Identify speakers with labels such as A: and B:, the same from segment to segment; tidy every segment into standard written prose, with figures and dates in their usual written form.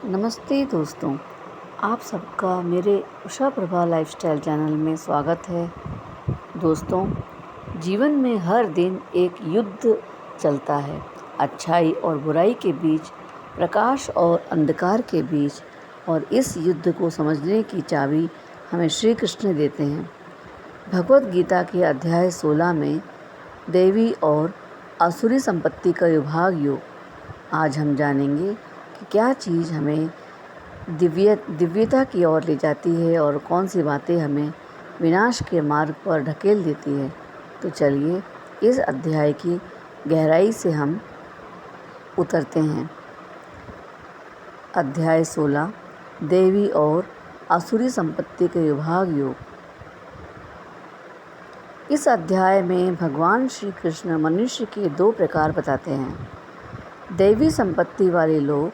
A: नमस्ते दोस्तों, आप सबका मेरे उषा प्रभा लाइफस्टाइल चैनल में स्वागत है। दोस्तों, जीवन में हर दिन एक युद्ध चलता है, अच्छाई और बुराई के बीच, प्रकाश और अंधकार के बीच, और इस युद्ध को समझने की चाबी हमें श्री कृष्ण देते हैं। भगवद गीता के अध्याय 16 में दैवी और आसुरी संपत्ति का विभाग योग। आज हम जानेंगे कि क्या चीज़ हमें दिव्यता की ओर ले जाती है और कौन सी बातें हमें विनाश के मार्ग पर ढकेल देती है। तो चलिए इस अध्याय की गहराई से हम उतरते हैं। अध्याय 16 दैवी और आसुरी संपत्ति के विभाग योग। इस अध्याय में भगवान श्री कृष्ण मनुष्य के दो प्रकार बताते हैं। दैवी संपत्ति वाले लोग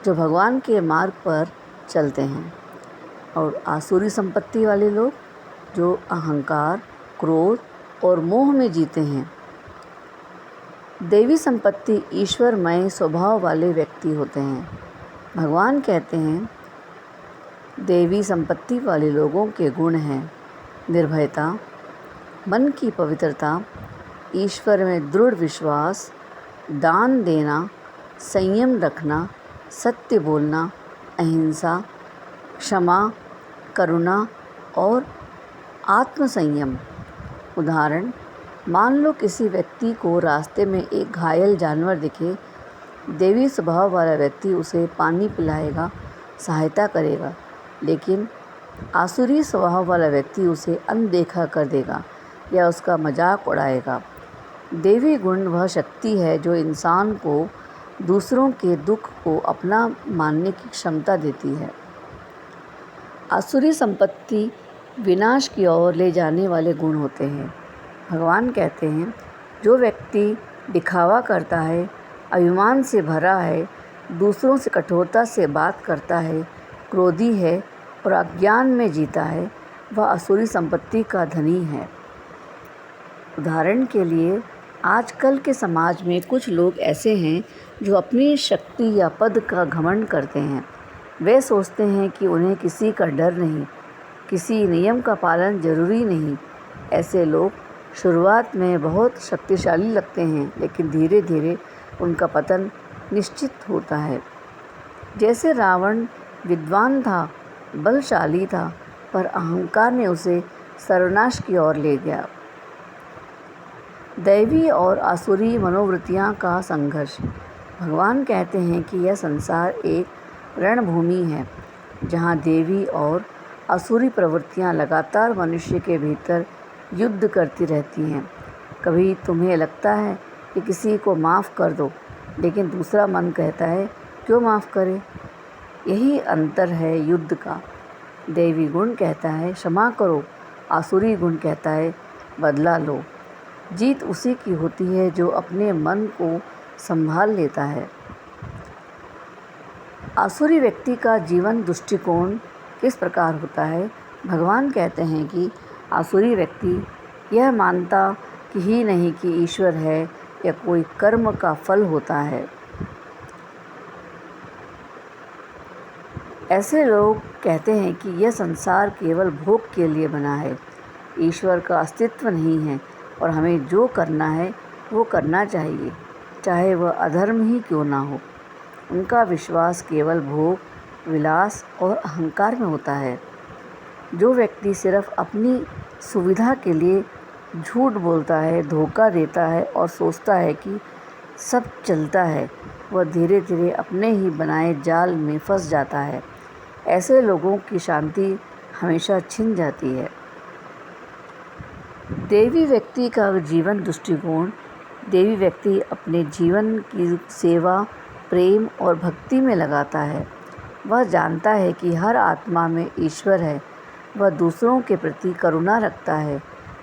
A: जो भगवान के मार्ग पर चलते हैं, और आसुरी संपत्ति वाले लोग जो अहंकार, क्रोध और मोह में जीते हैं। दैवी संपत्ति ईश्वरमय स्वभाव वाले व्यक्ति होते हैं। भगवान कहते हैं दैवी संपत्ति वाले लोगों के गुण हैं निर्भयता, मन की पवित्रता, ईश्वर में दृढ़ विश्वास, दान देना, संयम रखना, सत्य बोलना, अहिंसा, क्षमा, करुणा और आत्मसंयम। उदाहरण, मान लो किसी व्यक्ति को रास्ते में एक घायल जानवर दिखे। दैवी स्वभाव वाला व्यक्ति उसे पानी पिलाएगा, सहायता करेगा, लेकिन आसुरी स्वभाव वाला व्यक्ति उसे अनदेखा कर देगा या उसका मजाक उड़ाएगा। दैवी गुण वह शक्ति है जो इंसान को दूसरों के दुख को अपना मानने की क्षमता देती है। आसुरी संपत्ति विनाश की ओर ले जाने वाले गुण होते हैं। भगवान कहते हैं जो व्यक्ति दिखावा करता है, अभिमान से भरा है, दूसरों से कठोरता से बात करता है, क्रोधी है और अज्ञान में जीता है, वह आसुरी संपत्ति का धनी है। उदाहरण के लिए, आजकल के समाज में कुछ लोग ऐसे हैं जो अपनी शक्ति या पद का घमंड करते हैं। वे सोचते हैं कि उन्हें किसी का डर नहीं, किसी नियम का पालन जरूरी नहीं। ऐसे लोग शुरुआत में बहुत शक्तिशाली लगते हैं, लेकिन धीरे धीरे उनका पतन निश्चित होता है। जैसे रावण विद्वान था, बलशाली था, पर अहंकार ने उसे सर्वनाश की ओर ले गया। दैवी और आसुरी मनोवृत्तियाँ का संघर्ष। भगवान कहते हैं कि यह संसार एक रणभूमि है जहाँ देवी और आसुरी प्रवृत्तियाँ लगातार मनुष्य के भीतर युद्ध करती रहती हैं। कभी तुम्हें लगता है कि किसी को माफ़ कर दो, लेकिन दूसरा मन कहता है क्यों माफ़ करे। यही अंतर है युद्ध का। दैवी गुण कहता है क्षमा करो, आसुरी गुण कहता है बदला लो। जीत उसी की होती है जो अपने मन को संभाल लेता है। आसुरी व्यक्ति का जीवन दृष्टिकोण किस प्रकार होता है? भगवान कहते हैं कि आसुरी व्यक्ति यह मानता कि ही नहीं कि ईश्वर है या कोई कर्म का फल होता है। ऐसे लोग कहते हैं कि यह संसार केवल भोग के लिए बना है, ईश्वर का अस्तित्व नहीं है और हमें जो करना है वो करना चाहिए, चाहे वह अधर्म ही क्यों ना हो। उनका विश्वास केवल भोग, विलास और अहंकार में होता है। जो व्यक्ति सिर्फ अपनी सुविधा के लिए झूठ बोलता है, धोखा देता है और सोचता है कि सब चलता है, वह धीरे धीरे अपने ही बनाए जाल में फंस जाता है। ऐसे लोगों की शांति हमेशा छिन जाती है। दैवी व्यक्ति का जीवन दृष्टिकोण। दैवी व्यक्ति अपने जीवन की सेवा, प्रेम और भक्ति में लगाता है। वह जानता है कि हर आत्मा में ईश्वर है। वह दूसरों के प्रति करुणा रखता है,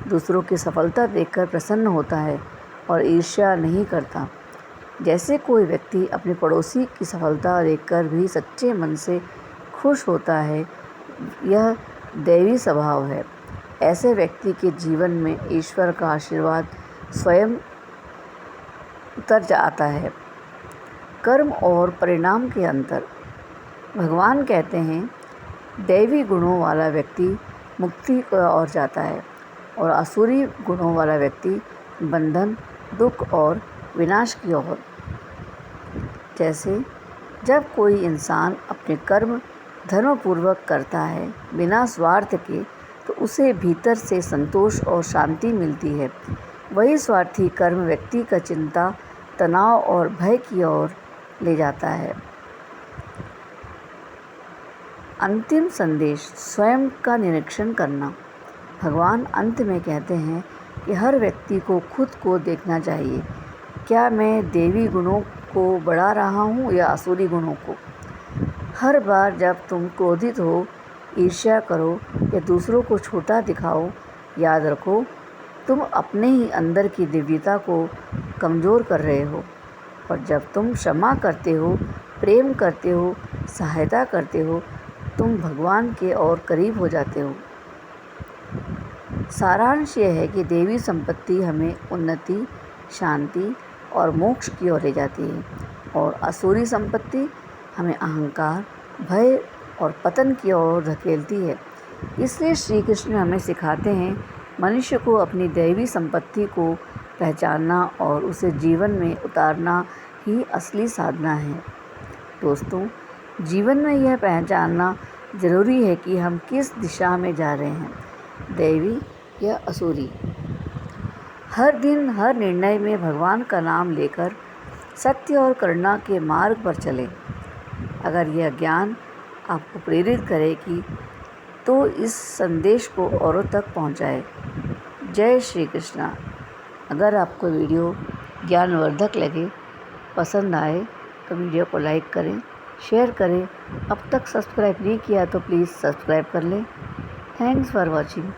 A: दूसरों की सफलता देखकर प्रसन्न होता है और ईर्ष्या नहीं करता। जैसे कोई व्यक्ति अपने पड़ोसी की सफलता देखकर भी सच्चे मन से खुश होता है, यह दैवी स्वभाव है। ऐसे व्यक्ति के जीवन में ईश्वर का आशीर्वाद स्वयं उतर आता है। कर्म और परिणाम के अंतर। भगवान कहते हैं, दैवी गुणों वाला व्यक्ति मुक्ति की ओर जाता है और आसुरी गुणों वाला व्यक्ति बंधन, दुख और विनाश की ओर। जैसे जब कोई इंसान अपने कर्म धर्मपूर्वक करता है बिना स्वार्थ के, तो उसे भीतर से संतोष और शांति मिलती है। वही स्वार्थी कर्म व्यक्ति का चिंता, तनाव और भय की ओर ले जाता है। अंतिम संदेश, स्वयं का निरीक्षण करना। भगवान अंत में कहते हैं कि हर व्यक्ति को खुद को देखना चाहिए। क्या मैं दैवी गुणों को बढ़ा रहा हूँ या आसुरी गुणों को? हर बार जब तुम क्रोधित हो, ईर्ष्या करो या दूसरों को छोटा दिखाओ, याद रखो तुम अपने ही अंदर की दिव्यता को कमज़ोर कर रहे हो। और जब तुम क्षमा करते हो, प्रेम करते हो, सहायता करते हो, तुम भगवान के और करीब हो जाते हो। सारांश यह है कि देवी संपत्ति हमें उन्नति, शांति और मोक्ष की ओर ले जाती है और आसुरी संपत्ति हमें अहंकार, भय और पतन की ओर धकेलती है। इसलिए श्री कृष्ण हमें सिखाते हैं, मनुष्य को अपनी दैवी संपत्ति को पहचानना और उसे जीवन में उतारना ही असली साधना है। दोस्तों, जीवन में यह पहचानना ज़रूरी है कि हम किस दिशा में जा रहे हैं, दैवी या आसुरी। हर दिन, हर निर्णय में भगवान का नाम लेकर सत्य और करुणा के मार्ग पर चलें। अगर यह ज्ञान आपको प्रेरित करेगी तो इस संदेश को औरों तक पहुंचाएं। जय श्री कृष्णा। अगर आपको वीडियो ज्ञानवर्धक लगे, पसंद आए तो वीडियो को लाइक करें, शेयर करें। अब तक सब्सक्राइब नहीं किया तो प्लीज़ सब्सक्राइब कर लें। Thanks for watching.